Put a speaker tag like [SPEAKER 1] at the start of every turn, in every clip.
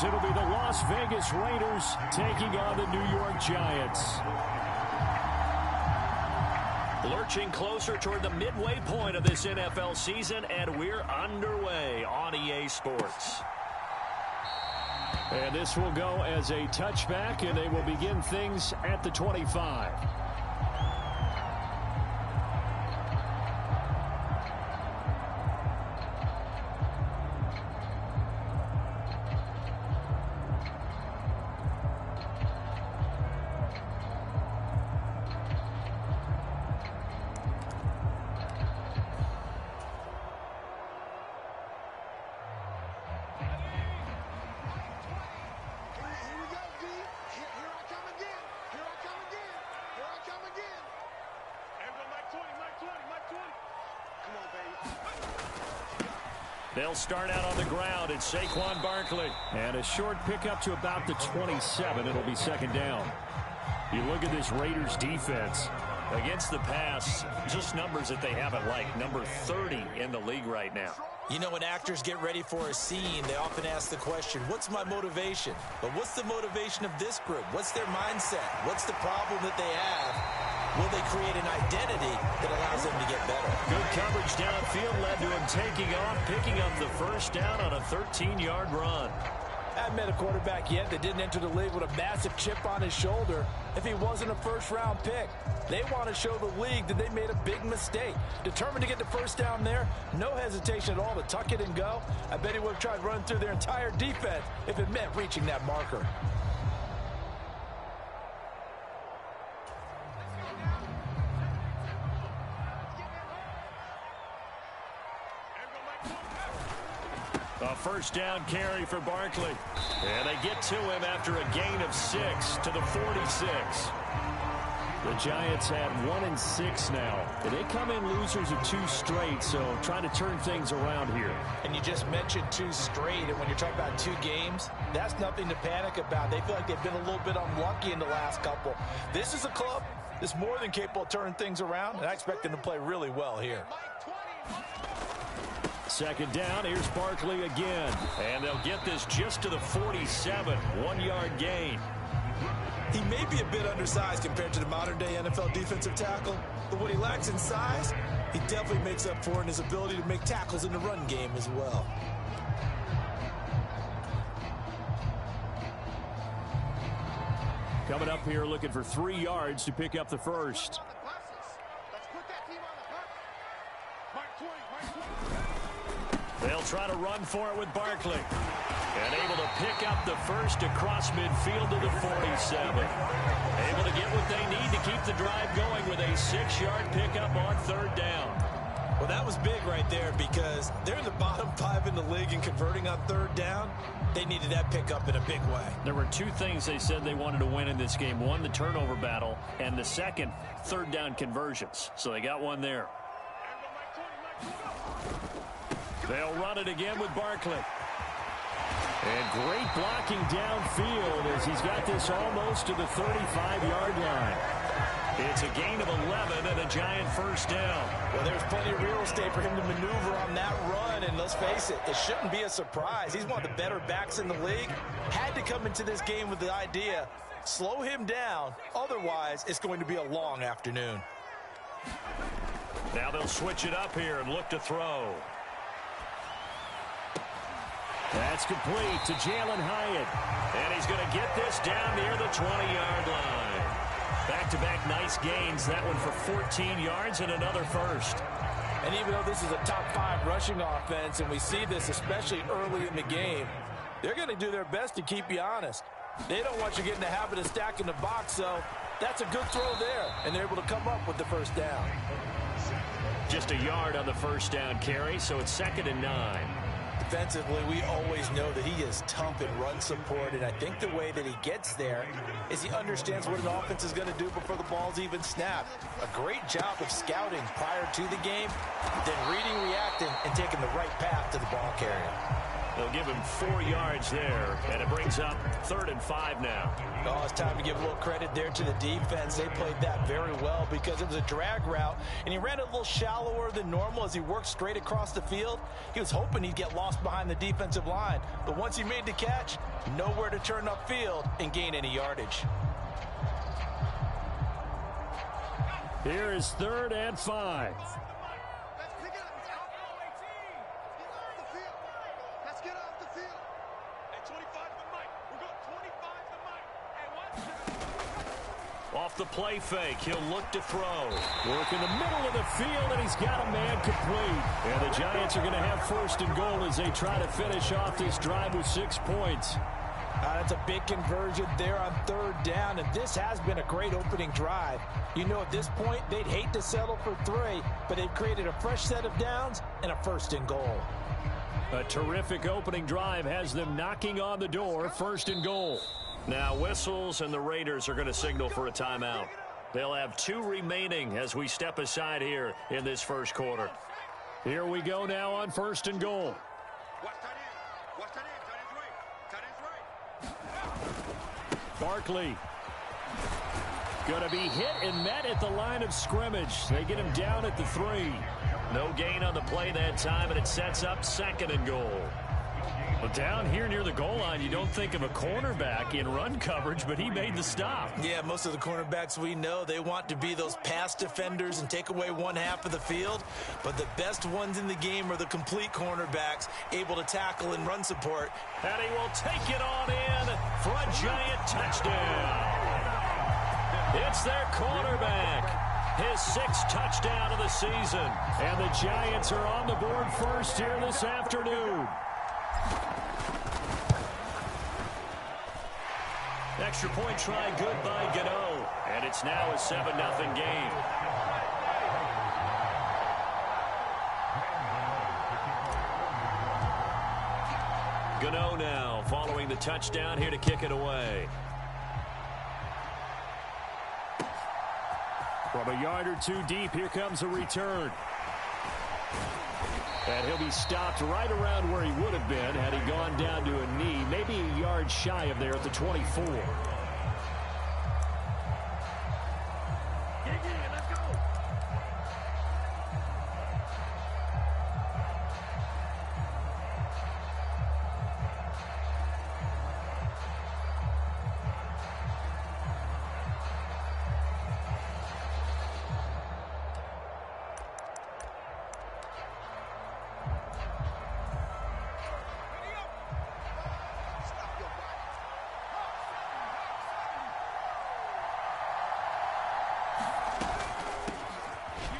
[SPEAKER 1] as it'll be the Las Vegas Raiders taking on the New York Giants.
[SPEAKER 2] Lurching closer toward the midway point of this NFL season, and we're underway on EA Sports.
[SPEAKER 1] And this will go as a touchback, and they will begin things at the 25.
[SPEAKER 2] They'll start out on the ground. It's Saquon Barkley.
[SPEAKER 1] And a short pickup to about the 27. It'll be second down. You look at this Raiders defense.
[SPEAKER 2] Against the pass, just numbers that they haven't liked. Number 30 in the league right now.
[SPEAKER 3] You know, when actors get ready for a scene, they often ask the question, what's my motivation? But what's the motivation of this group? What's their mindset? What's the problem that they have? Will they create an identity that allows them to get better?
[SPEAKER 2] Good coverage downfield led to him taking off, picking up the first down on a 13-yard run.
[SPEAKER 3] I haven't met a quarterback yet that didn't enter the league with a massive chip on his shoulder if he wasn't a first-round pick. They want to show the league that they made a big mistake. Determined to get the first down there, no hesitation at all to tuck it and go. I bet he would have tried running through their entire defense if it meant reaching that marker.
[SPEAKER 2] A first down carry for Barkley. And they get to him after a gain of 6 to the 46.
[SPEAKER 1] The Giants had 1-6 now. And they come in losers of 2 straight, so trying to turn things around here.
[SPEAKER 3] And you just mentioned 2 straight, and when you're talking about 2 games, that's nothing to panic about. They feel like they've been a little bit unlucky in the last couple. This is a club that's more than capable of turning things around, and I expect them to play really well here.
[SPEAKER 1] Second down, here's Barkley again.
[SPEAKER 2] And they'll get this just to the 47, 1-yard gain.
[SPEAKER 3] He may be a bit undersized compared to the modern-day NFL defensive tackle, but what he lacks in size, he definitely makes up for in his ability to make tackles in the run game as well.
[SPEAKER 1] Coming up here looking for 3 yards to pick up the first.
[SPEAKER 2] They'll try to run for it with Barkley. And able to pick up the first across midfield to the 47. Able to get what they need to keep the drive going with a 6-yard pickup on third down.
[SPEAKER 3] Well, that was big right there because they're in the bottom 5 in the league and converting on third down. They needed that pickup in a big way.
[SPEAKER 2] There were 2 things they said they wanted to win in this game. One, the turnover battle, and the second, third down conversions. So they got one there. They'll run it again with Barkley.
[SPEAKER 1] And great blocking downfield as he's got this almost to the 35-yard line.
[SPEAKER 2] It's a gain of 11 and a Giant first down.
[SPEAKER 3] Well, there's plenty of real estate for him to maneuver on that run, and let's face it, it shouldn't be a surprise. He's one of the better backs in the league. Had to come into this game with the idea, slow him down, otherwise it's going to be a long afternoon.
[SPEAKER 2] Now they'll switch it up here and look to throw.
[SPEAKER 1] That's complete to Jalen Hyatt.
[SPEAKER 2] And he's going to get this down near the 20-yard line. Back-to-back nice gains. That one for 14 yards and another first.
[SPEAKER 3] And even though this is a top 5 rushing offense, and we see this especially early in the game, they're going to do their best to keep you honest. They don't want you to get in the habit of stacking the box, so that's a good throw there. And they're able to come up with the first down.
[SPEAKER 2] Just a yard on the first down carry, so it's 2nd and 9.
[SPEAKER 3] Defensively, we always know that he is tough in run support, and I think the way that he gets there is he understands what an offense is going to do before the ball's even snapped. A great job of scouting prior to the game, then reading, reacting, and taking the right path to the ball carrier.
[SPEAKER 2] They'll give him 4 yards there, and it brings up 3rd and 5 now.
[SPEAKER 3] Oh, it's time to give a little credit there to the defense. They played that very well because it was a drag route, and he ran it a little shallower than normal as he worked straight across the field. He was hoping he'd get lost behind the defensive line, but once he made the catch, nowhere to turn upfield and gain any yardage.
[SPEAKER 1] Here is 3rd and 5.
[SPEAKER 2] Off the play fake, he'll look to throw.
[SPEAKER 1] Work in the middle of the field, and he's got a man complete. And the Giants are going to have 1st and goal as they try to finish off this drive with 6 points.
[SPEAKER 3] That's a big conversion there on 3rd down, and this has been a great opening drive. You know, at this point, they'd hate to settle for 3, but they've created a fresh set of downs and a 1st and goal.
[SPEAKER 1] A terrific opening drive has them knocking on the door, 1st and goal.
[SPEAKER 2] Now whistles, and the Raiders are going to signal for a timeout. They'll have 2 remaining as we step aside here in this 1st quarter.
[SPEAKER 1] Here we go now on 1st and goal. Barkley going to be hit and met at the line of scrimmage. They get him down at the 3.
[SPEAKER 2] No gain on the play that time, and it sets up 2nd and goal.
[SPEAKER 1] Well, down here near the goal line, you don't think of a cornerback in run coverage, but he made the stop.
[SPEAKER 3] Yeah, most of the cornerbacks we know, they want to be those pass defenders and take away 1/2 of the field. But the best ones in the game are the complete cornerbacks, able to tackle and run support.
[SPEAKER 2] And he will take it on in for a giant touchdown. It's their quarterback. His 6th touchdown of the season.
[SPEAKER 1] And the Giants are on the board first here this afternoon.
[SPEAKER 2] Extra point try good by Gano. And it's now a 7-0 game. Gano now following the touchdown here to kick it away.
[SPEAKER 1] From a yard or 2 deep, here comes a return. And he'll be stopped right around where he would have been had he gone down to a knee, maybe a yard shy of there at the 24.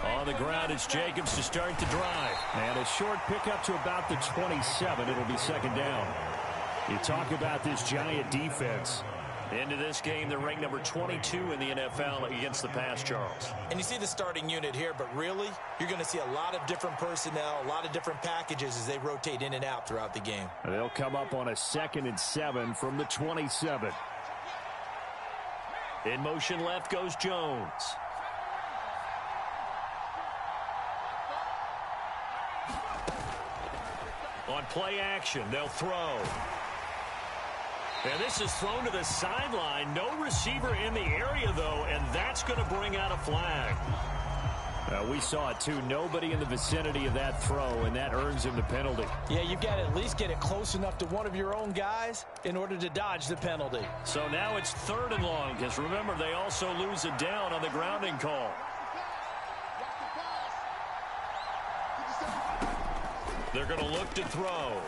[SPEAKER 2] On the ground, it's Jacobs to start the drive.
[SPEAKER 1] And a short pickup to about the 27. It'll be 2nd down. You talk about this Giant defense.
[SPEAKER 2] Into this game, they're ranked number 22 in the NFL against the pass, Charles.
[SPEAKER 3] And you see the starting unit here, but really, you're going to see a lot of different personnel, a lot of different packages as they rotate in and out throughout the game.
[SPEAKER 1] They'll come up on a 2nd and 7 from the 27.
[SPEAKER 2] In motion left goes Jones. On play action, they'll throw. And this is thrown to the sideline. No receiver in the area, though, and that's going to bring out a flag.
[SPEAKER 1] We saw it, too. Nobody in the vicinity of that throw, and that earns him the penalty.
[SPEAKER 3] Yeah, you've got to at least get it close enough to one of your own guys in order to dodge the penalty.
[SPEAKER 2] So now it's 3rd and long, because remember, they also lose it down on the grounding call. They're going to look to throw.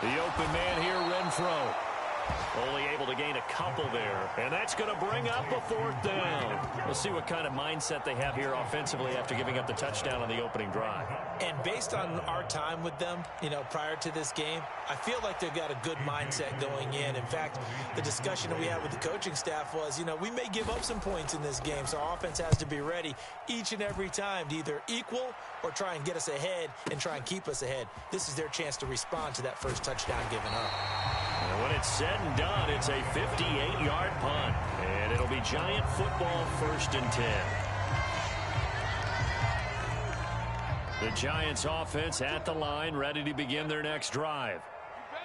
[SPEAKER 2] The open man here, Renfro. Only able to gain a couple there. And that's going to bring up a 4th down. We'll see what kind of mindset they have here offensively after giving up the touchdown on the opening drive.
[SPEAKER 3] And based on our time with them, prior to this game, I feel like they've got a good mindset going in. In fact, the discussion that we had with the coaching staff was, we may give up some points in this game, so our offense has to be ready each and every time to either equal or try and get us ahead and try and keep us ahead. This is their chance to respond to that first touchdown given up.
[SPEAKER 2] And when it's said and done, it's a 58-yard punt. And it'll be Giant football, 1st and 10. The Giants offense at the line, ready to begin their next drive.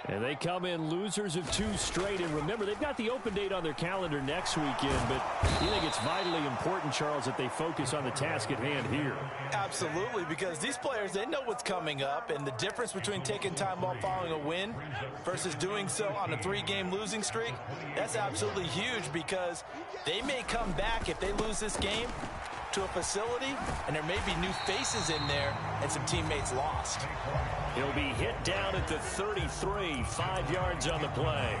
[SPEAKER 1] And they come in losers of 2 straight. And remember, they've got the open date on their calendar next weekend. But you think it's vitally important, Charles, that they focus on the task at hand here?
[SPEAKER 3] Absolutely, because these players, they know what's coming up. And the difference between taking time off following a win versus doing so on a 3-game losing streak, that's absolutely huge, because they may come back if they lose this game to a facility, and there may be new faces in there and some teammates lost.
[SPEAKER 2] He'll be hit down at the 33, 5 yards on the play.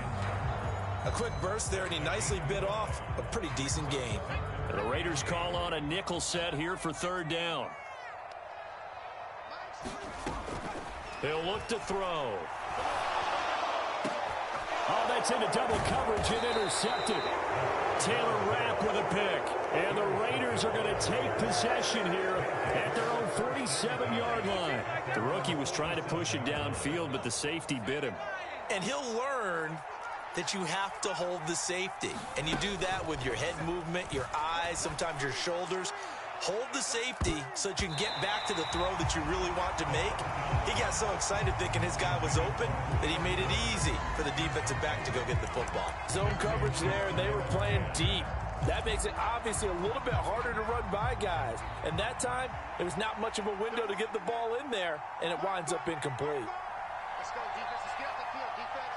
[SPEAKER 3] A quick burst there, and he nicely bit off a pretty decent gain.
[SPEAKER 2] The Raiders call on a nickel set here for 3rd down. They'll look to throw.
[SPEAKER 1] Oh, that's into double coverage and intercepted. Taylor Rapp with a pick. And the Raiders are going to take possession here at their own 47-yard line.
[SPEAKER 2] The rookie was trying to push it downfield, but the safety bit him.
[SPEAKER 3] And he'll learn that you have to hold the safety. And you do that with your head movement, your eyes, sometimes your shoulders. Hold the safety so that you can get back to the throw that you really want to make. He got so excited thinking his guy was open that he made it easy for the defensive back to go get the football. Zone coverage there, and they were playing deep. That makes it obviously a little bit harder to run by guys. And that time, it was not much of a window to get the ball in there, and it winds up incomplete.
[SPEAKER 4] Let's go, defense. Let's get off the field, defense.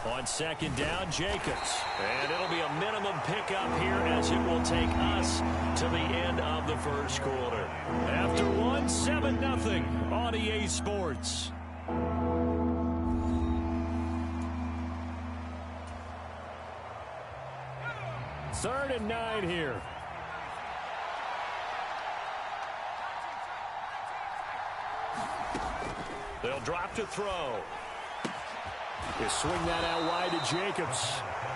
[SPEAKER 2] On 2nd down, Jacobs. And it'll be a minimum pickup here as it will take us to the end of the 1st quarter. After 1, 7-0 on EA Sports.
[SPEAKER 1] Third and 9 here.
[SPEAKER 2] They'll drop to throw.
[SPEAKER 1] They swing that out wide to Jacobs.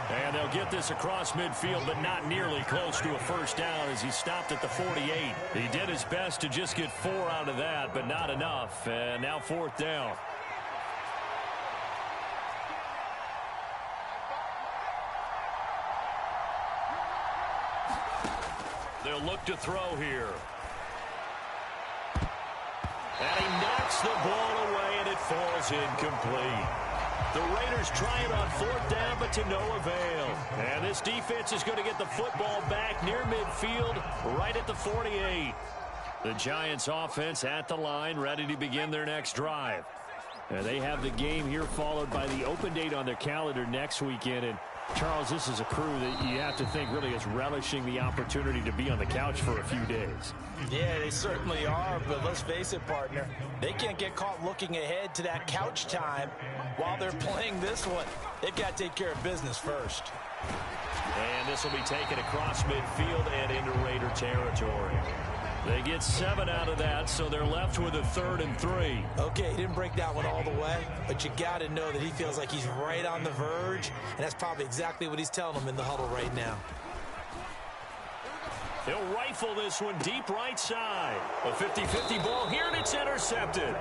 [SPEAKER 2] And they'll get this across midfield, but not nearly close to a 1st down as he stopped at the 48. He did his best to just get 4 out of that, but not enough. And now 4th down. They'll look to throw here. And he knocks the ball away, and it falls incomplete. The Raiders try it on 4th down, but to no avail. And this defense is going to get the football back near midfield, right at the 48. The Giants offense at the line, ready to begin their next drive.
[SPEAKER 1] And they have the game here followed by the open date on their calendar next weekend. And Charles, this is a crew that you have to think really is relishing the opportunity to be on the couch for a few days.
[SPEAKER 3] Yeah, they certainly are, but let's face it, partner. They can't get caught looking ahead to that couch time while they're playing this one. They've got to take care of business first.
[SPEAKER 2] And this will be taken across midfield and into Raider territory. They get 7 out of that, so they're left with a 3rd and 3.
[SPEAKER 3] Okay, he didn't break that one all the way, but you got to know that he feels like he's right on the verge, and that's probably exactly what he's telling them in the huddle right now.
[SPEAKER 2] He'll rifle this one deep right side. A 50-50 ball here, and it's intercepted.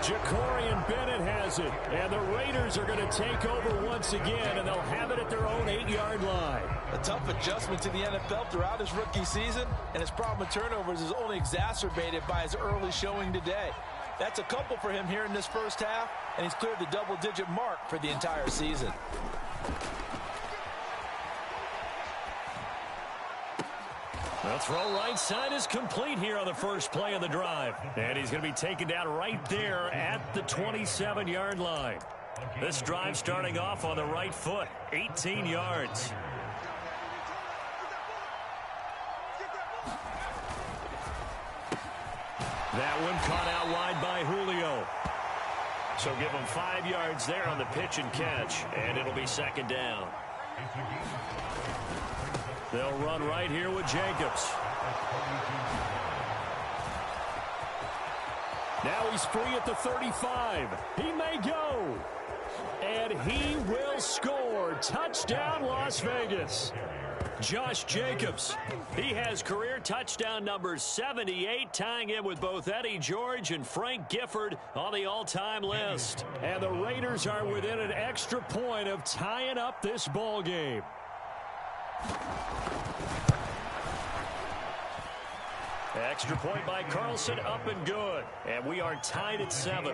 [SPEAKER 1] Jacorian Bennett has it, and the Raiders are going to take over once again, and they'll have it at their own 8-yard line.
[SPEAKER 3] A tough adjustment to the NFL throughout his rookie season, and his problem with turnovers is only exacerbated by his early showing today. That's a couple for him here in this 1st half, and he's cleared the double-digit mark for the entire season.
[SPEAKER 2] The throw right side is complete here on the 1st play of the drive. And he's going to be taken down right there at the 27-yard line. This drive starting off on the right foot, 18 yards. That one caught out wide by Julio. So give him 5 yards there on the pitch and catch, and it'll be 2nd down. They'll run right here with Jacobs.
[SPEAKER 1] Now he's free at the 35. He may go. And he will score. Touchdown, Las Vegas.
[SPEAKER 2] Josh Jacobs. He has career touchdown number 78, tying in with both Eddie George and Frank Gifford on the all-time list.
[SPEAKER 1] And the Raiders are within an extra point of tying up this ball game.
[SPEAKER 2] Extra point by Carlson, up and good. And we are tied at 7.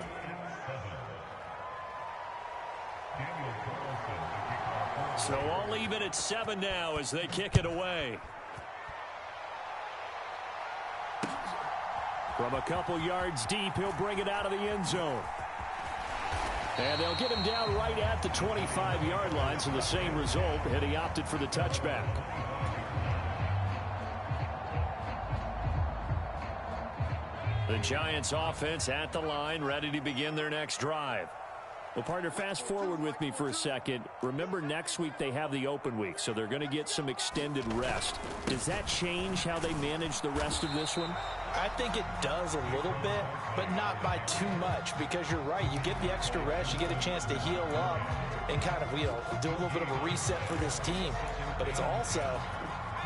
[SPEAKER 2] So all even at 7 now as they kick it away. From a couple yards deep, he'll bring it out of the end zone. And they'll get him down right at the 25-yard line, so the same result, and he opted for the touchback. The Giants offense at the line, ready to begin their next drive. Well, partner, fast forward with me for a second. Remember, next week they have the open week, so they're going to get some extended rest. Does that change how they manage the rest of this one?
[SPEAKER 3] I think it does a little bit, but not by too much, because you're right. You get the extra rest, you get a chance to heal up and kind of, do a little bit of a reset for this team. But it's also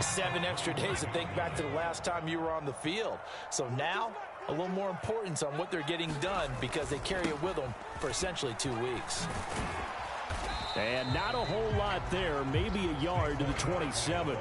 [SPEAKER 3] 7 extra days to think back to the last time you were on the field. So now, a little more importance on what they're getting done because they carry it with them for essentially 2 weeks.
[SPEAKER 1] And not a whole lot there, maybe a yard to the 27.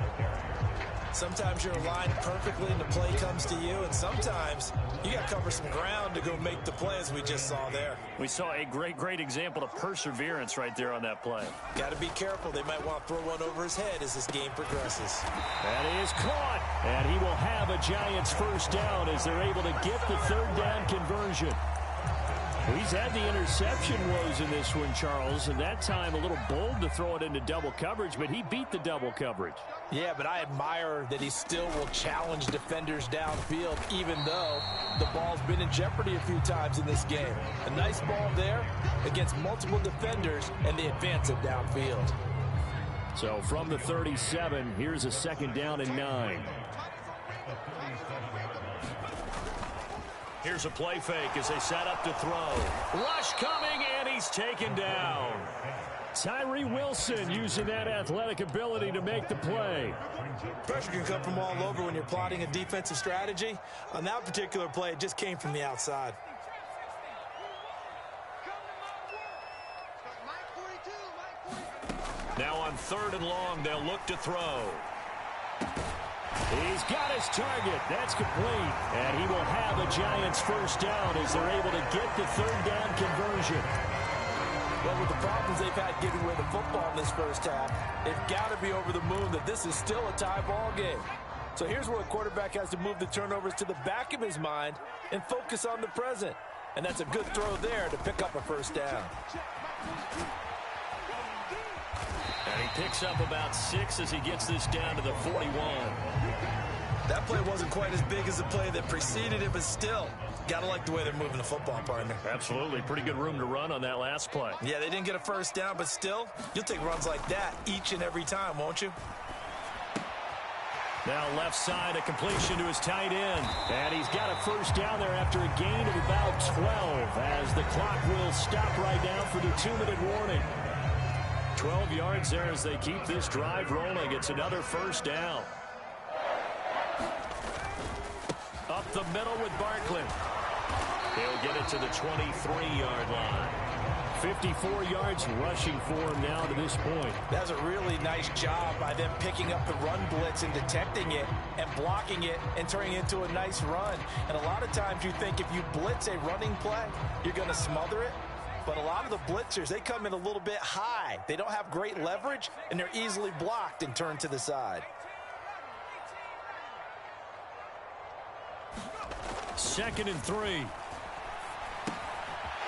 [SPEAKER 3] Sometimes you're aligned perfectly and the play comes to you, and sometimes you got to cover some ground to go make the play, as we just saw there.
[SPEAKER 2] We saw a great example of perseverance right there on that play.
[SPEAKER 3] Got to be careful. They might want to throw one over his head as this game progresses.
[SPEAKER 1] That is caught, and he will have a Giants first down as they're able to get the third down conversion. He's had the interception woes in this one, Charles, and that time a little bold to throw it into double coverage, but he beat the double coverage.
[SPEAKER 3] Yeah, but I admire that he still will challenge defenders downfield, even though the ball's been in jeopardy a few times in this game. A nice ball there against multiple defenders, and they advance it downfield.
[SPEAKER 1] So from the 37, here's a second down and 9.
[SPEAKER 2] Here's a play fake as they set up to throw. Rush coming, and he's taken down.
[SPEAKER 1] Tyree Wilson using that athletic ability to make the play.
[SPEAKER 3] Pressure can come from all over when you're plotting a defensive strategy. On that particular play, it just came from the outside.
[SPEAKER 2] Now on 3rd and long, they'll look to throw.
[SPEAKER 1] He's got his target. That's complete. And he will have a Giants first down as they're able to get the third down conversion.
[SPEAKER 3] Well, with the problems they've had getting away the football in this first half, they've got to be over the moon that this is still a tie ball game. So here's where a quarterback has to move the turnovers to the back of his mind and focus on the present. And that's a good throw there to pick up a first down.
[SPEAKER 2] And he picks up about 6 as he gets this down to the 41.
[SPEAKER 3] That play wasn't quite as big as the play that preceded it, but still, got to like the way they're moving the football, partner.
[SPEAKER 2] Absolutely. Pretty good room to run on that last play.
[SPEAKER 3] Yeah, they didn't get a first down, but still, you'll take runs like that each and every time, won't you?
[SPEAKER 1] Now left side, a completion to his tight end. And he's got a first down there after a gain of about 12 as the clock will stop right now for the 2-minute warning.
[SPEAKER 2] 12 yards there as they keep this drive rolling. It's another first down. Up the middle with Barkley. He'll get it to the 23-yard line.
[SPEAKER 1] 54 yards rushing for him now to this point.
[SPEAKER 3] That's a really nice job by them picking up the run blitz and detecting it and blocking it and turning it into a nice run. And a lot of times you think if you blitz a running play, you're going to smother it. But a lot of the blitzers, they come in a little bit high. They don't have great leverage, and they're easily blocked and turned to the side.
[SPEAKER 2] 2nd and 3.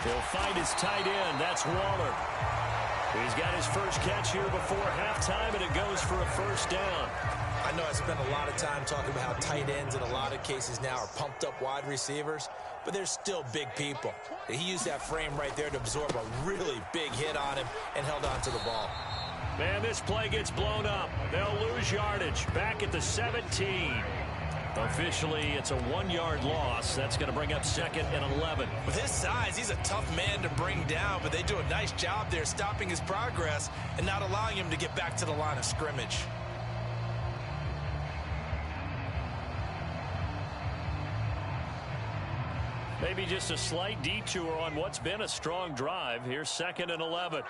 [SPEAKER 2] He'll find his tight end. That's Waller. He's got his first catch here before halftime, and it goes for a first down.
[SPEAKER 3] I know I spent a lot of time talking about how tight ends in a lot of cases now are pumped up wide receivers, but they're still big people. He used that frame right there to absorb a really big hit on him and held on to the ball.
[SPEAKER 2] Man, this play gets blown up. They'll lose yardage. Back at the 17. Officially, it's a 1-yard loss. That's going to bring up 2nd and 11.
[SPEAKER 3] With his size, he's a tough man to bring down, but they do a nice job there stopping his progress and not allowing him to get back to the line of scrimmage.
[SPEAKER 2] Maybe just a slight detour on what's been a strong drive. Here's 2nd and 11.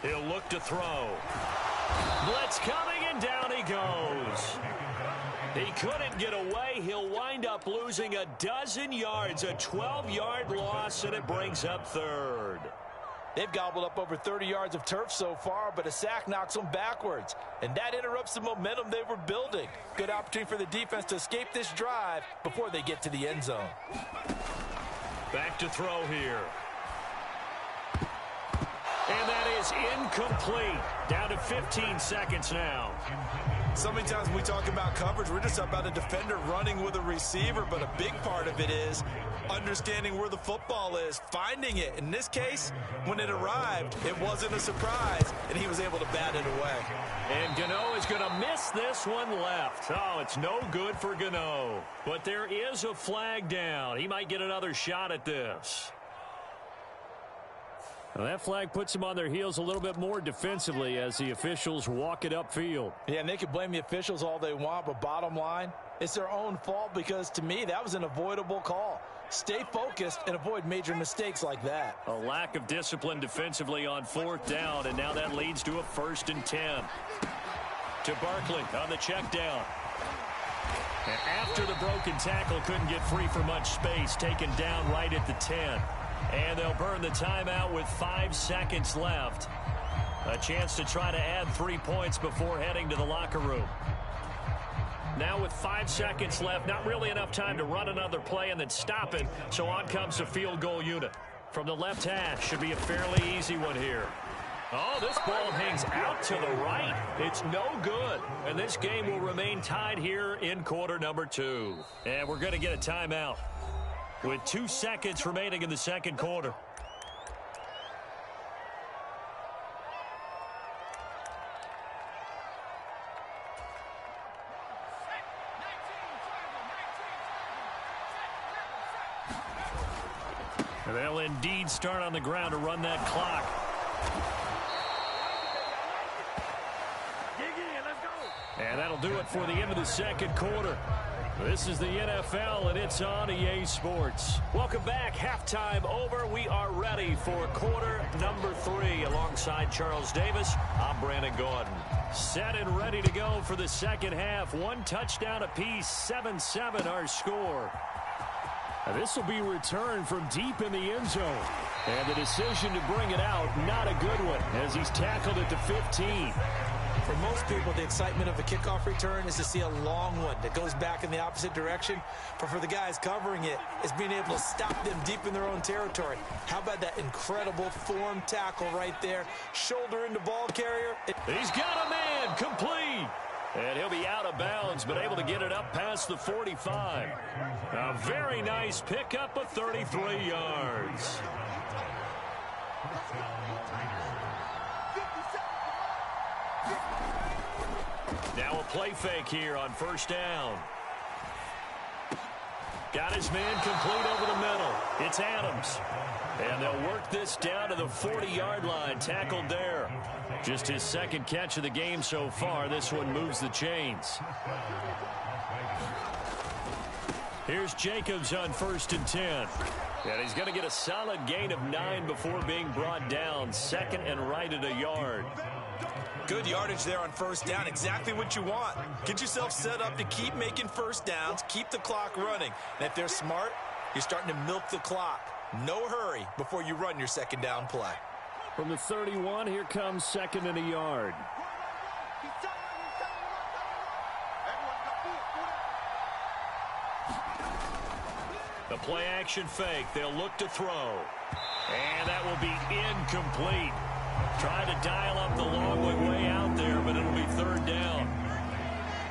[SPEAKER 2] He'll look to throw. Blitz coming, and down he goes. He couldn't get away. He'll wind up losing a dozen yards, a 12-yard loss, and it brings up third.
[SPEAKER 3] They've gobbled up over 30 yards of turf so far, but a sack knocks them backwards, and that interrupts the momentum they were building. Good opportunity for the defense to escape this drive before they get to the end zone.
[SPEAKER 2] Back to throw here. And that is incomplete. Down to 15 seconds now.
[SPEAKER 3] So many times when we talk about coverage, we're just about a defender running with a receiver, but a big part of it is understanding where the football is, finding it. In this case, when it arrived, it wasn't a surprise, and he was able to bat it away.
[SPEAKER 2] And Gano is going to miss this one left. Oh, it's no good for Gano. But there is a flag down. He might get another shot at this.
[SPEAKER 1] Well, that flag puts them on their heels a little bit more defensively as the officials walk it upfield.
[SPEAKER 3] Yeah, and they can blame the officials all they want, but bottom line, it's their own fault because, to me, that was an avoidable call. Stay focused and avoid major mistakes like that.
[SPEAKER 2] A lack of discipline defensively on 4th down, and now that leads to a 1st and 10. To Barkley on the check down. And after the broken tackle, couldn't get free for much space, taken down right at the 10. And they'll burn the timeout with 5 seconds left. A chance to try to add 3 points before heading to the locker room. Now with 5 seconds left, not really enough time to run another play and then stop it. So on comes the field goal unit. From the left hash, should be a fairly easy one here. Oh, this ball hangs out to the right. It's no good. And this game will remain tied here in quarter number 2. And we're going to get a timeout with 2 seconds remaining in the second quarter. And they'll indeed start on the ground to run that clock. And that'll do it for the end of the second quarter. This is the NFL, and it's on EA Sports. Welcome back. Halftime over. We are ready for quarter number 3. Alongside Charles Davis, I'm Brandon Gordon. Set and ready to go for the second half. 1 touchdown apiece, 7-7 our score.
[SPEAKER 1] Now this will be returned from deep in the end zone. And the decision to bring it out, not a good one, as he's tackled at the 15.
[SPEAKER 3] For most people, the excitement of a kickoff return is to see a long one that goes back in the opposite direction. But for the guys covering it, it's being able to stop them deep in their own territory. How about that incredible form tackle right there? Shoulder into ball carrier.
[SPEAKER 2] He's got a man, complete. And he'll be out of bounds, but able to get it up past the 45. A very nice pickup of 33 yards. Now a play fake here on 1st down. Got his man complete over the middle. It's Adams. And they'll work this down to the 40-yard line. Tackled there. Just his 2nd catch of the game so far. This one moves the chains. Here's Jacobs on 1st and 10. And he's going to get a solid gain of 9 before being brought down. 2nd and right at a yard.
[SPEAKER 3] Good yardage there on 1st down. Exactly what you want. Get yourself set up to keep making 1st downs, keep the clock running. And if they're smart, you're starting to milk the clock. No hurry before you run your 2nd down play.
[SPEAKER 1] From the 31, here comes 2nd and a yard.
[SPEAKER 2] The play action fake. They'll look to throw. And that will be incomplete. Trying to dial up the long way out there, but it'll be 3rd down.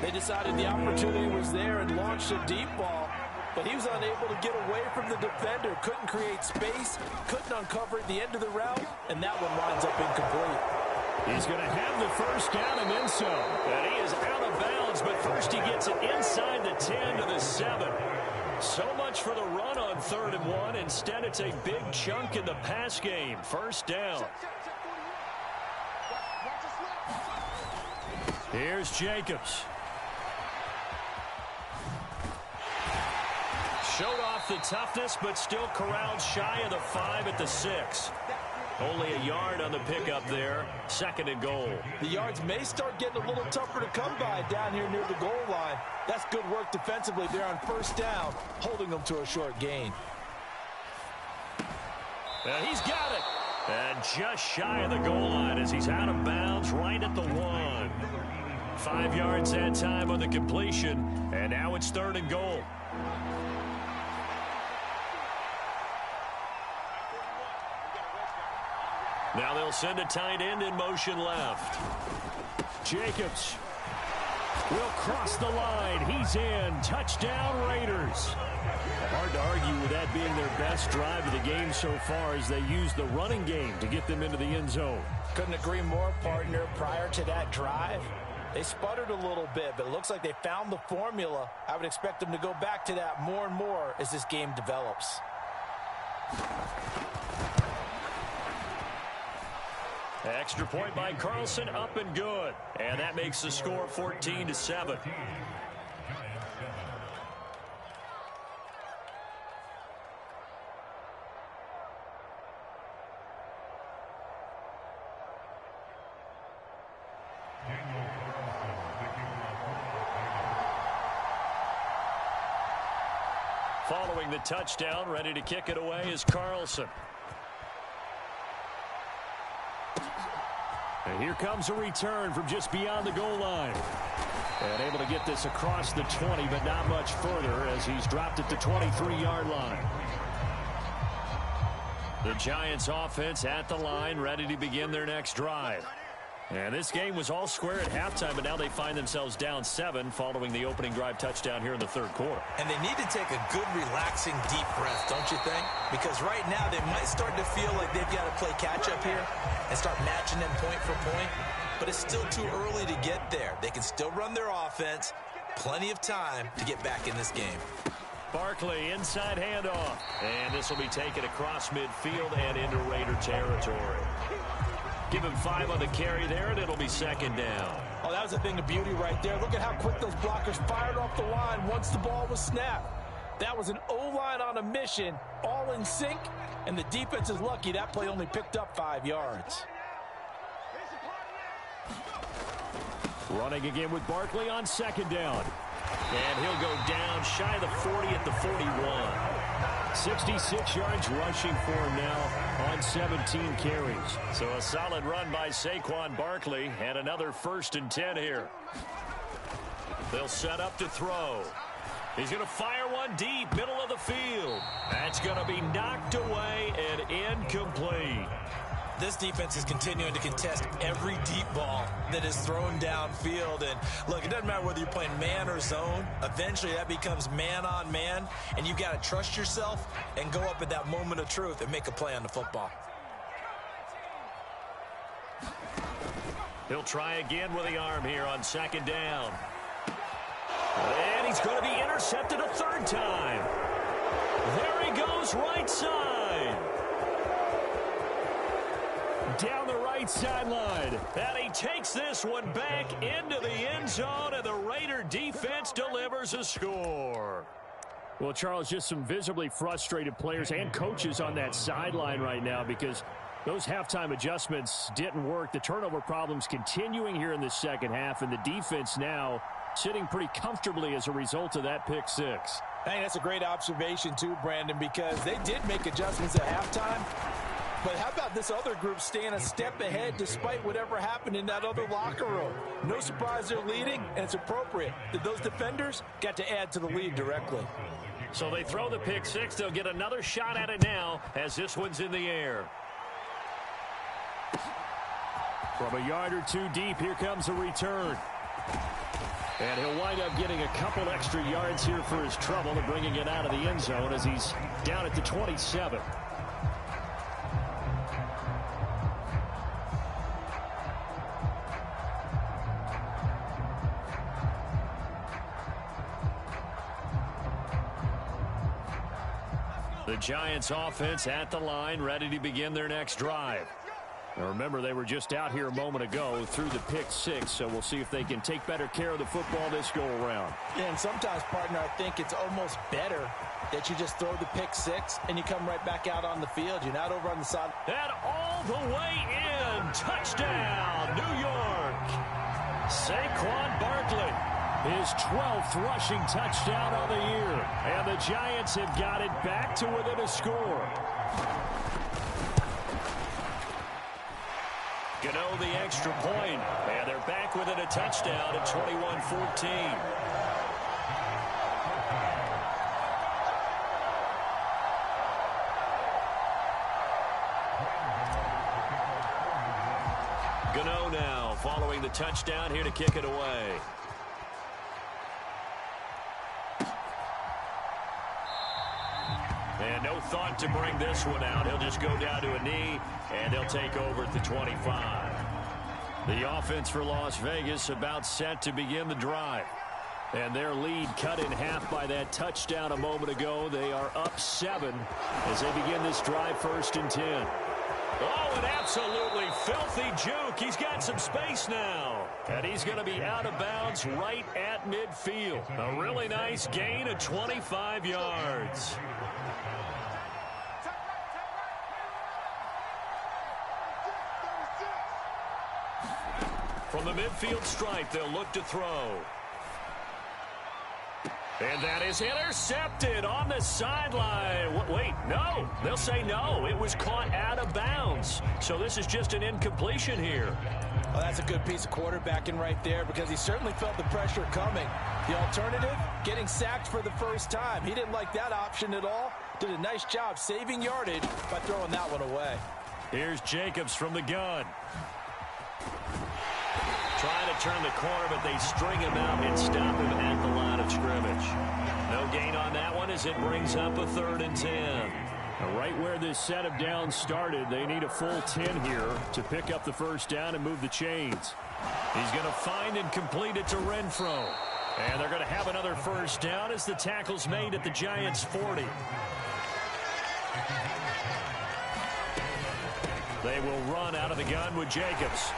[SPEAKER 3] They decided the opportunity was there and launched a deep ball, but he was unable to get away from the defender. Couldn't create space, couldn't uncover at the end of the route, and that one winds up incomplete.
[SPEAKER 1] He's going to have the 1st down and then some.
[SPEAKER 2] And he is out of bounds, but first he gets it inside the 10 to the 7. So much for the run on 3rd and 1. Instead, it's a big chunk in the pass game. 1st down. Here's Jacobs. Showed off the toughness, but still corralled shy of the 5 at the 6. Only a yard on the pickup there. 2nd and goal.
[SPEAKER 3] The yards may start getting a little tougher to come by down here near the goal line. That's good work defensively there on 1st down, holding them to a short gain.
[SPEAKER 2] And he's got it. And just shy of the goal line as he's out of bounds right at the 1. 5 yards that time on the completion. And now it's 3rd and goal. Now they'll send a tight end in motion left.
[SPEAKER 1] Jacobs will cross the line. He's in. Touchdown, Raiders. Hard to argue with that being their best drive of the game so far as they use the running game to get them into the end zone.
[SPEAKER 3] Couldn't agree more, partner. Prior to that drive, they sputtered a little bit, but it looks like they found the formula. I would expect them to go back to that more and more as this game develops.
[SPEAKER 2] Extra point by Carlson, up and good. And that makes the score 14-7. Following the touchdown, ready to kick it away is Carlson.
[SPEAKER 1] And here comes a return from just beyond the goal line. And able to get this across the 20, but not much further as he's dropped at the 23-yard line.
[SPEAKER 2] The Giants offense at the line, ready to begin their next drive. And this game was all square at halftime, but now they find themselves down 7 following the opening drive touchdown here in the 3rd quarter.
[SPEAKER 3] And they need to take a good, relaxing, deep breath, don't you think? Because right now they might start to feel like they've got to play catch-up here and start matching them point for point. But it's still too early to get there. They can still run their offense. Plenty of time to get back in this game.
[SPEAKER 2] Barkley, inside handoff. And this will be taken across midfield and into Raider territory. Give him 5 on the carry there, and it'll be 2nd down.
[SPEAKER 3] Oh, that was a thing of beauty right there. Look at how quick those blockers fired off the line once the ball was snapped. That was an O-line on a mission, all in sync, and the defense is lucky that play only picked up 5 yards.
[SPEAKER 1] Running again with Barkley on 2nd down.
[SPEAKER 2] And he'll go down shy of the 40 at the 41.
[SPEAKER 1] 66 yards rushing for him now on 17 carries.
[SPEAKER 2] So a solid run by Saquon Barkley and another 1st and 10 here. They'll set up to throw. He's going to fire one deep, middle of the field. That's going to be knocked away and incomplete.
[SPEAKER 3] This defense is continuing to contest every deep ball that is thrown downfield. And look, it doesn't matter whether you're playing man or zone. Eventually that becomes man on man, and you've got to trust yourself and go up at that moment of truth and make a play on the football.
[SPEAKER 2] He'll try again with the arm here on 2nd down. And he's going to be intercepted a 3rd time. There he goes, right side.
[SPEAKER 1] Down the right sideline.
[SPEAKER 2] And he takes this one back into the end zone, and the Raider defense delivers a score.
[SPEAKER 1] Well, Charles, just some visibly frustrated players and coaches on that sideline right now because those halftime adjustments didn't work. The turnover problems continuing here in the 2nd half, and the defense now sitting pretty comfortably as a result of that pick 6.
[SPEAKER 3] I think that's a great observation too, Brandon, because they did make adjustments at halftime. But how about this other group staying a step ahead despite whatever happened in that other locker room? No surprise they're leading, and it's appropriate that those defenders got to add to the lead directly.
[SPEAKER 2] So they throw the pick 6. They'll get another shot at it now as this one's in the air.
[SPEAKER 1] From a yard or 2 deep, here comes a return. And he'll wind up getting a couple extra yards here for his trouble and bringing it out of the end zone as he's down at the 27. The Giants offense at the line, ready to begin their next drive. Now remember, they were just out here a moment ago through the pick six, so we'll see if they can take better care of the football this go-around.
[SPEAKER 3] Yeah, and sometimes, partner, I think it's almost better that you just throw the pick six and you come right back out on the field. You're not over on the side.
[SPEAKER 2] And all the way in. Touchdown, New York. Saquon Barkley.
[SPEAKER 1] His 12th rushing touchdown of the year. And the Giants have got it back to within a score.
[SPEAKER 2] Gano the extra point. And they're back within a touchdown at 21-14. Gano now following the touchdown here to kick it away. And no thought to bring this one out. He'll just go down to a knee, and they'll take over at the 25.
[SPEAKER 1] The offense for Las Vegas about set to begin the drive. And their lead cut in half by that touchdown a moment ago. They are up 7 as they begin this drive, 1st and 10.
[SPEAKER 2] Oh, an absolutely filthy juke. He's got some space now.
[SPEAKER 1] And he's going to be out of bounds right at midfield.
[SPEAKER 2] A really nice gain of 25 yards. From the midfield stripe, they'll look to throw. And that is intercepted on the sideline. Wait, no. They'll say no. It was caught out of bounds. So this is just an incompletion here.
[SPEAKER 3] Well, that's a good piece of quarterbacking right there because he certainly felt the pressure coming. The alternative, getting sacked for the first time. He didn't like that option at all. Did a nice job saving yardage by throwing that one away.
[SPEAKER 1] Here's Jacobs from the gun.
[SPEAKER 2] Trying to turn the corner, but they string him out and stop him at the line of scrimmage. No gain on that one as it brings up a 3rd and 10.
[SPEAKER 1] Now, right where this set of downs started, they need a full 10 here to pick up the first down and move the chains.
[SPEAKER 2] He's going to find and complete it to Renfro. And they're going to have another first down as the tackle's made at the Giants' 40. They will run out of the gun with Jacobs.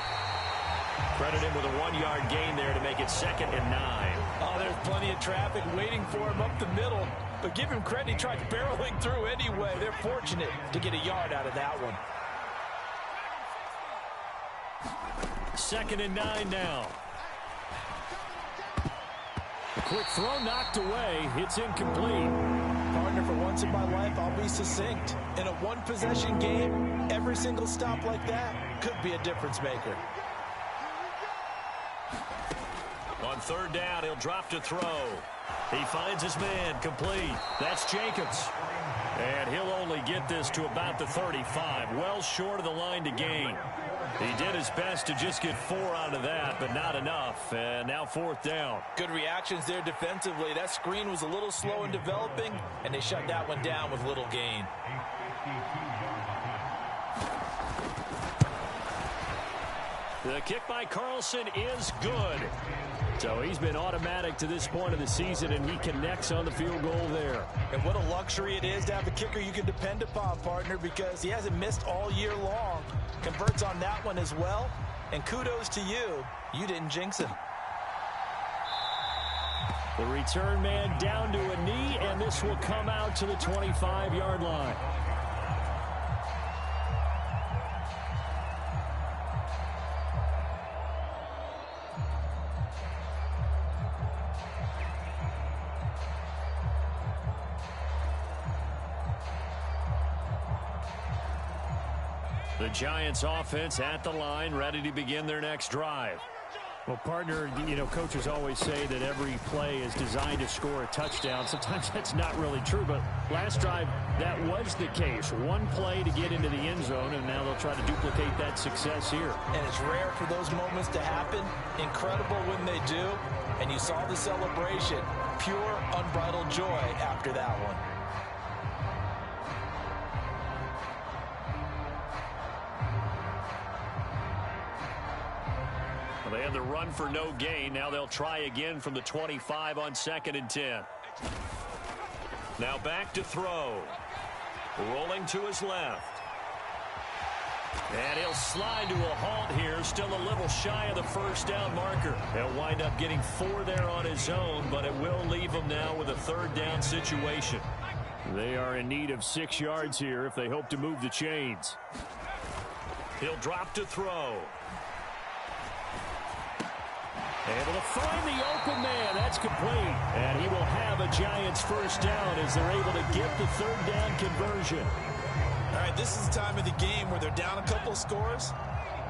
[SPEAKER 2] Credit him with a 1-yard gain there to make it 2nd and 9.
[SPEAKER 3] Oh, there's plenty of traffic waiting for him up the middle. But give him credit, he tried barreling through anyway. They're fortunate to get a yard out of that one.
[SPEAKER 2] 2nd and 9 now.
[SPEAKER 1] A quick throw knocked away. It's incomplete.
[SPEAKER 3] Partner, for once in my life, I'll be succinct. In a one-possession game, every single stop like that could be a difference maker.
[SPEAKER 2] On 3rd down, he'll drop to throw. He finds his man, complete. That's Jacobs.
[SPEAKER 1] And he'll only get this to about the 35, well short of the line to gain. He did his best to just get 4 out of that, but not enough. And now 4th down.
[SPEAKER 3] Good reactions there defensively. That screen was a little slow in developing, and they shut that one down with little gain.
[SPEAKER 2] The kick by Carlson is good.
[SPEAKER 1] So he's been automatic to this point of the season, and he connects on the field goal there.
[SPEAKER 3] And what a luxury it is to have a kicker you can depend upon, partner, because he hasn't missed all year long. Converts on that one as well. And kudos to you. You didn't jinx him.
[SPEAKER 1] The return man down to a knee, and this will come out to the 25-yard line.
[SPEAKER 2] The Giants offense at the line, ready to begin their next drive.
[SPEAKER 1] Well, partner, you know, coaches always say that every play is designed to score a touchdown. Sometimes that's not really true, but last drive, that was the case. One play to get into the end zone, and now they'll try to duplicate that success here.
[SPEAKER 3] And it's rare for those moments to happen. Incredible when they do. And you saw the celebration. Pure, unbridled joy after that one.
[SPEAKER 2] They had the run for no gain. Now they'll try again from the 25 on 2nd and 10. Now back to throw. Rolling to his left. And he'll slide to a halt here, still a little shy of the first down marker. He'll wind up getting 4 there on his own, but it will leave him now with a third down situation.
[SPEAKER 1] They are in need of 6 yards here if they hope to move the chains.
[SPEAKER 2] He'll drop to throw.
[SPEAKER 1] Able to find the open man. That's complete. And he will have a Giants first down as they're able to get the third down conversion.
[SPEAKER 3] All right, this is the time of the game where they're down a couple of scores,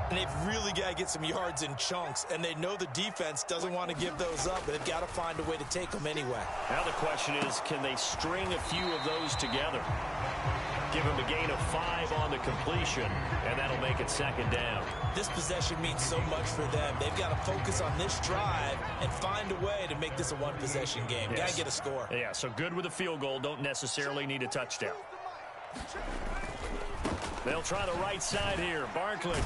[SPEAKER 3] and they've really got to get some yards in chunks, and they know the defense doesn't want to give those up, but they've got to find a way to take them anyway.
[SPEAKER 2] Now the question is, can they string a few of those together? Give him a gain of 5 on the completion, and that'll make it second down.
[SPEAKER 3] This possession means so much for them. They've got to focus on this drive and find a way to make this a one-possession game.
[SPEAKER 2] Yes.
[SPEAKER 3] Got to get a score.
[SPEAKER 2] Yeah, so good with a field goal. Don't necessarily need a touchdown. They'll try the right side here. Barkley.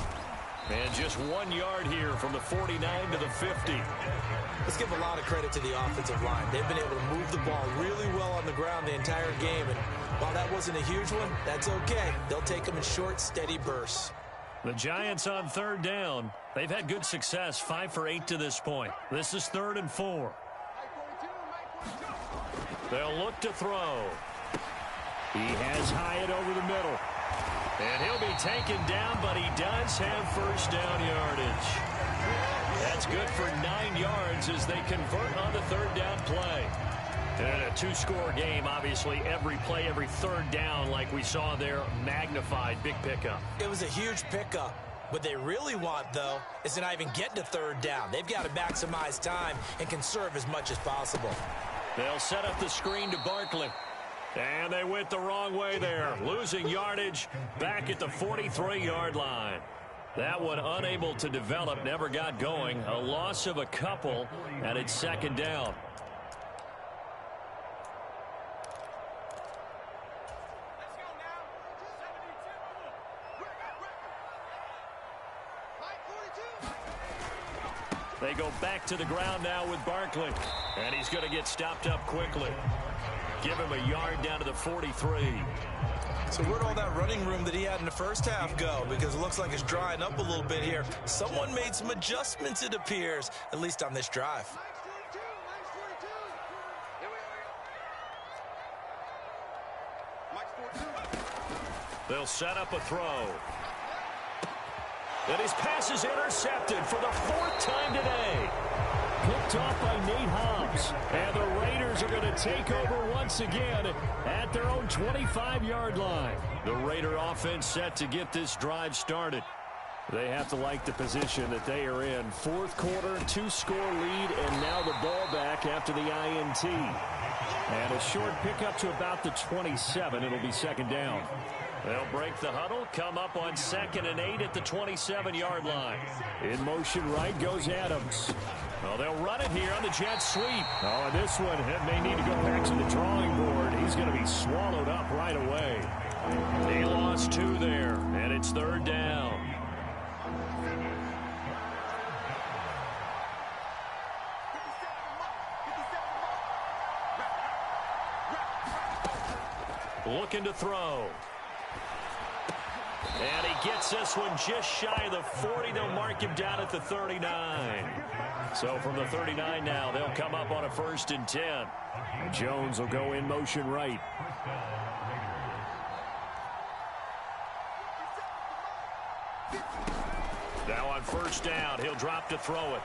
[SPEAKER 2] And just 1 yard here from the 49 to the 50.
[SPEAKER 3] Let's give a lot of credit to the offensive line. They've been able to move the ball really well on the ground the entire game. And while that wasn't a huge one, that's okay. They'll take them in short, steady bursts.
[SPEAKER 2] The Giants on third down. They've had good success, 5 for 8 to this point. This is 3rd and 4. They'll look to throw.
[SPEAKER 1] He has Hyatt over the middle.
[SPEAKER 2] And he'll be taken down, but he does have first down yardage. That's good for 9 yards as they convert on the third down play. And a 2-score game, obviously, every play, every third down, like we saw there, magnified, big pickup.
[SPEAKER 3] It was a huge pickup. What they really want, though, is to not even get to third down. They've got to maximize time and conserve as much as possible.
[SPEAKER 2] They'll set up the screen to Barkley. And they went the wrong way there, losing yardage back at the 43-yard line. That one unable to develop, never got going. A loss of a couple, and it's second down. They go back to the ground now with Barkley. And he's going to get stopped up quickly. Give him a yard down to the 43.
[SPEAKER 3] So where'd all that running room that he had in the first half go? Because it looks like it's drying up a little bit here. Someone made some adjustments, it appears, at least on this drive.
[SPEAKER 2] They'll set up a throw. And his pass is intercepted for the 4th time today.
[SPEAKER 1] Picked off by Nate Hobbs. And the Raiders are going to take over once again at their own 25-yard line.
[SPEAKER 2] The Raider offense set to get this drive started.
[SPEAKER 1] They have to like the position that they are in. 4th quarter, 2-score lead, and now the ball back after the INT. And a short pickup to about the 27. It'll be second down.
[SPEAKER 2] They'll break the huddle, come up on 2nd and 8 at the 27-yard line.
[SPEAKER 1] In motion right goes Adams.
[SPEAKER 2] Well, they'll run it here on the jet sweep.
[SPEAKER 1] Oh, and this one may need to go back to the drawing board. He's going to be swallowed up right away.
[SPEAKER 2] He lost 2 there, and it's 3rd down. Looking to throw. And he gets this one just shy of the 40. They'll mark him down at the 39. So from the 39 now, they'll come up on a 1st and 10.
[SPEAKER 1] Jones will go in motion right.
[SPEAKER 2] Now on 1st down, he'll drop to throw it.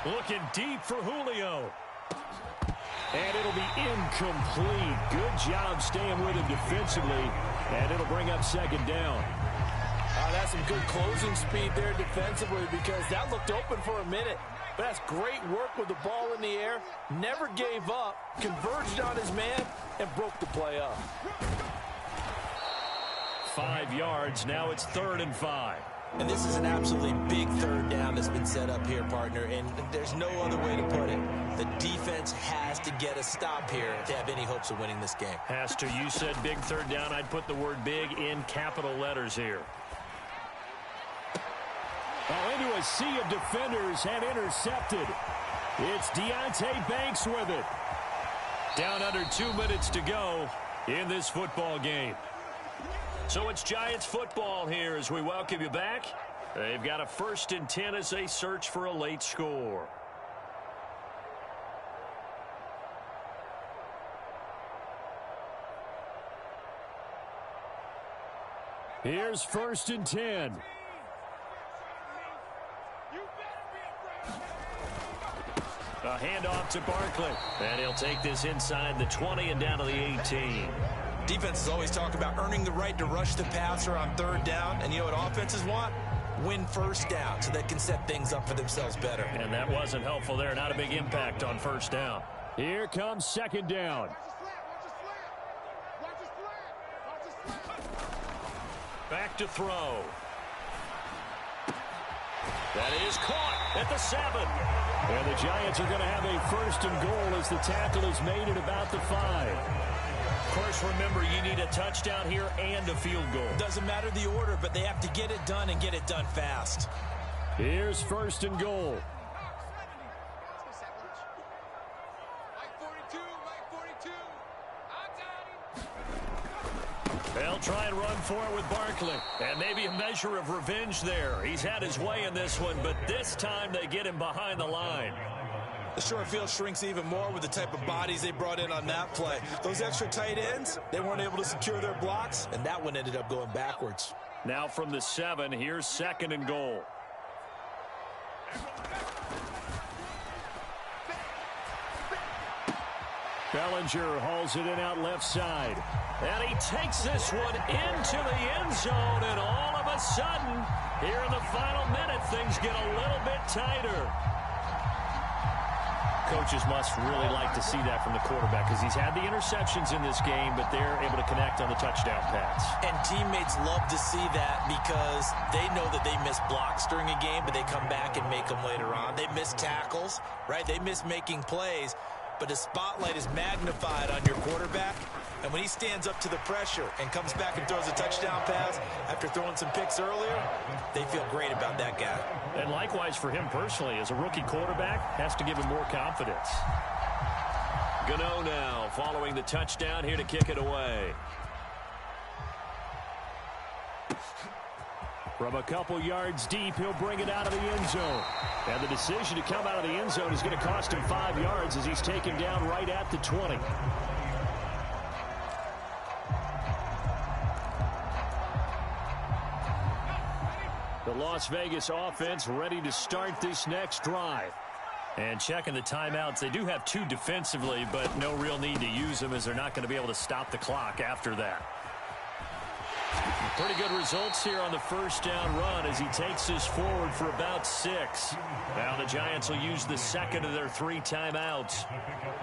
[SPEAKER 2] Looking deep for Julio.
[SPEAKER 1] And it'll be incomplete. Good job staying with him defensively. And it'll bring up second down.
[SPEAKER 3] That's some good closing speed there defensively because that looked open for a minute. But that's great work with the ball in the air. Never gave up, converged on his man, and broke the play up.
[SPEAKER 2] 5 yards. Now it's 3rd and 5.
[SPEAKER 3] And this is an absolutely big third down that's been set up here, partner, and there's no other way to put it. The defense has to get a stop here to have any hopes of winning this game.
[SPEAKER 2] Has to. You said big third down. I'd put the word big in capital letters here.
[SPEAKER 1] Oh, into a sea of defenders and intercepted. It's Deonte Banks with it.
[SPEAKER 2] Down under 2 minutes to go in this football game. So it's Giants football here as we welcome you back. They've got a 1st and 10 as they search for a late score.
[SPEAKER 1] Here's 1st and 10.
[SPEAKER 2] A handoff to Barkley. And he'll take this inside the 20 and down to the 18.
[SPEAKER 3] Defenses always talk about earning the right to rush the passer on 3rd down. And you know what offenses want? Win 1st down so they can set things up for themselves better.
[SPEAKER 2] And that wasn't helpful there. Not a big impact on 1st down.
[SPEAKER 1] Here comes 2nd down.
[SPEAKER 2] Back to throw. That is caught at the 7.
[SPEAKER 1] And the Giants are going to have a 1st and goal as the tackle is made at about the 5.
[SPEAKER 2] Of course, remember, you need a touchdown here and a field goal.
[SPEAKER 3] Doesn't matter the order, but they have to get it done and get it done fast.
[SPEAKER 1] Here's 1st and goal.
[SPEAKER 2] They'll try and run for it with Barkley. And maybe a measure of revenge there. He's had his way in this one, but this time they get him behind the line.
[SPEAKER 3] The short field shrinks even more with the type of bodies they brought in on that play. Those extra tight ends, they weren't able to secure their blocks, and that one ended up going backwards.
[SPEAKER 2] Now from the 7, here's 2nd and goal.
[SPEAKER 1] Bellinger hauls it in out left side.
[SPEAKER 2] And he takes this one into the end zone, and all of a sudden, here in the final minute, things get a little bit tighter.
[SPEAKER 1] Coaches must really like to see that from the quarterback because he's had the interceptions in this game, but they're able to connect on the touchdown pass.
[SPEAKER 3] And teammates love to see that because they know that they miss blocks during a game, but they come back and make them later on. They miss tackles, right? They miss making plays, but the spotlight is magnified on your quarterback. And when he stands up to the pressure and comes back and throws a touchdown pass after throwing some picks earlier, they feel great about that guy.
[SPEAKER 1] And likewise for him personally, as a rookie quarterback, has to give him more confidence.
[SPEAKER 2] Gano now following the touchdown here to kick it away.
[SPEAKER 1] From a couple yards deep, he'll bring it out of the end zone. And the decision to come out of the end zone is going to cost him 5 yards as he's taken down right at the 20. The Las Vegas offense ready to start this next drive.
[SPEAKER 2] And checking the timeouts, they do have 2 defensively, but no real need to use them as they're not going to be able to stop the clock after that. Pretty good results here on the 1st down run as he takes this forward for about 6. Now the Giants will use the 2nd of their 3 timeouts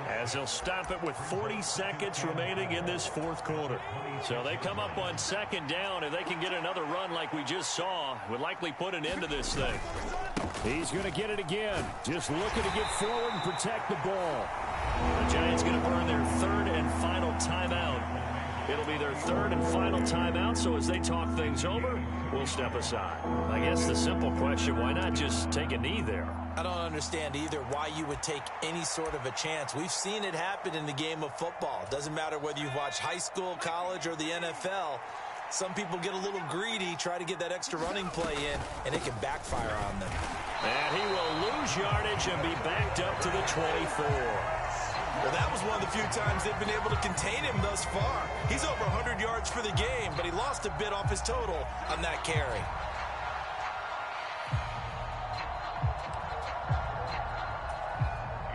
[SPEAKER 2] as they'll stop it with 40 seconds remaining in this 4th quarter. So they come up on 2nd down. If they can get another run like we just saw, would likely put an end to this thing.
[SPEAKER 1] He's going to get it again. Just looking to get forward and protect the ball.
[SPEAKER 2] The Giants going to burn their 3rd and final timeout. It'll be their 3rd and final timeout, so as they talk things over, we'll step aside. I guess the simple question, why not just take a knee there?
[SPEAKER 3] I don't understand either why you would take any sort of a chance. We've seen it happen in the game of football. It doesn't matter whether you've watched high school, college, or the NFL. Some people get a little greedy, try to get that extra running play in, and it can backfire on them.
[SPEAKER 2] And he will lose yardage and be backed up to the 24.
[SPEAKER 3] Well, that was one of the few times they've been able to contain him thus far. He's over 100 yards for the game, but he lost a bit off his total on that carry.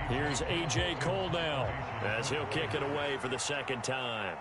[SPEAKER 2] Here's A.J. Cole now as he'll kick it away for the 2nd time.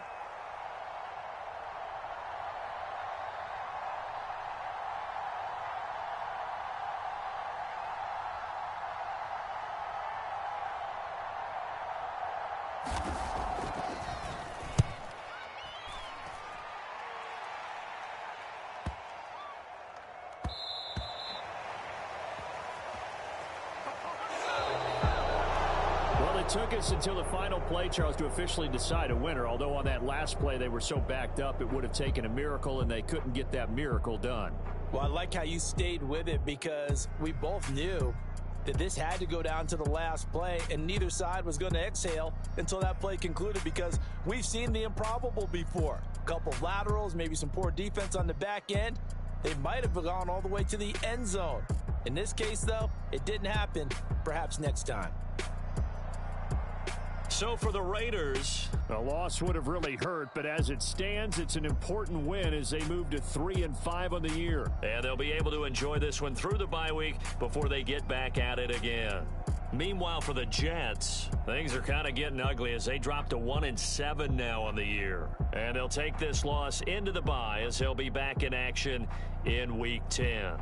[SPEAKER 1] Took us until the final play, Charles, to officially decide a winner. Although on that last play they were so backed up, it would have taken a miracle, and they couldn't get that miracle done.
[SPEAKER 3] Well, I like how you stayed with it because we both knew that this had to go down to the last play, and neither side was going to exhale until that play concluded, because we've seen the improbable before. A couple laterals, maybe some poor defense on the back end. They might have gone all the way to the end zone. In this case, though, it didn't happen. Perhaps next time.
[SPEAKER 2] So for the Raiders,
[SPEAKER 1] a loss would have really hurt, but as it stands, it's an important win as they move to 3-5 on the year.
[SPEAKER 2] and they'll be able to enjoy this one through the bye week before they get back at it again. Meanwhile, for the Jets, things are kind of getting ugly as they drop to 1-7 now on the year. And they'll take this loss into the bye as they'll be back in action in Week 10.